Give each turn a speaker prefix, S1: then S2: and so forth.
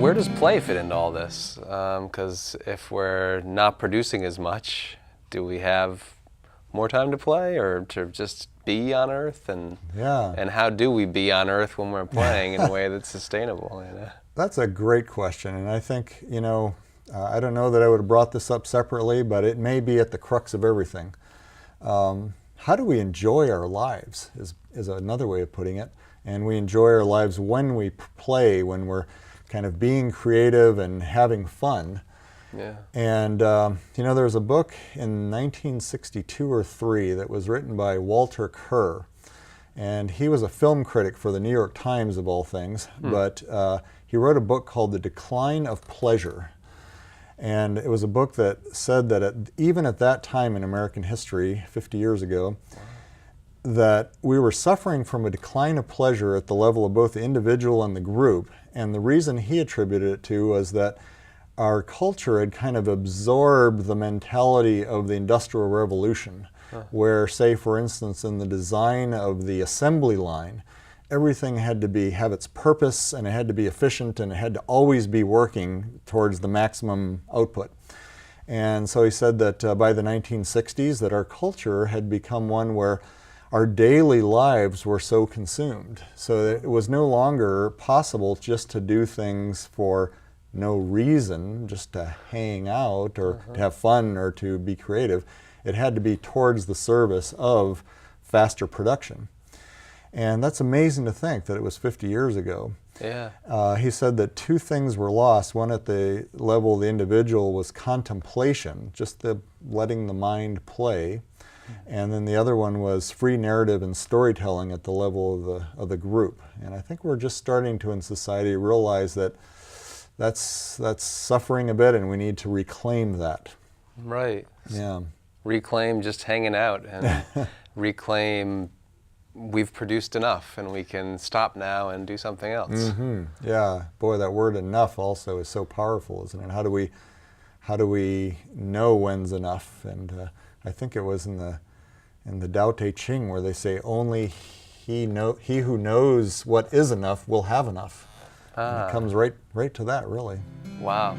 S1: where does play fit into all this? Because if we're not producing as much, do we have more time to play or to just be on Earth? And how do we be on Earth when we're playing in a way that's sustainable? You know?
S2: That's a great question, and I think, you know, I don't know that I would have brought this up separately, but it may be at the crux of everything. How do we enjoy our lives is another way of putting it. And we enjoy our lives when we play, when we're kind of being creative and having fun.
S1: Yeah.
S2: And, you know, there was a book in 1962 or 3 that was written by Walter Kerr. And he was a film critic for the New York Times, of all things. But he wrote a book called The Decline of Pleasure. And it was a book that said that even at that time in American history, 50 years ago, that we were suffering from a decline of pleasure at the level of both the individual and the group. And the reason he attributed it to was that our culture had kind of absorbed the mentality of the Industrial Revolution, where, say, for instance, in the design of the assembly line, everything had to have its purpose, and it had to be efficient, and it had to always be working towards the maximum output. And so he said that by the 1960s that our culture had become one where our daily lives were so consumed. So that it was no longer possible just to do things for no reason, just to hang out or to have fun or to be creative. It had to be towards the service of faster production. And that's amazing to think that it was 50 years ago.
S1: Yeah.
S2: He said that 2 things were lost. One at the level of the individual was contemplation, just the letting the mind play. And then the other one was free narrative and storytelling at the level of the group. And I think we're just starting to, in society, realize that that's suffering a bit, and we need to reclaim that.
S1: Right.
S2: Yeah.
S1: Reclaim just hanging out, and reclaim we've produced enough and we can stop now and do something else.
S2: Yeah. Boy, that word enough also is so powerful, isn't it? How do we know when's enough? And I think it was in the Tao Te Ching where they say only he who knows what is enough will have enough. And it comes right to that, really.
S1: Wow.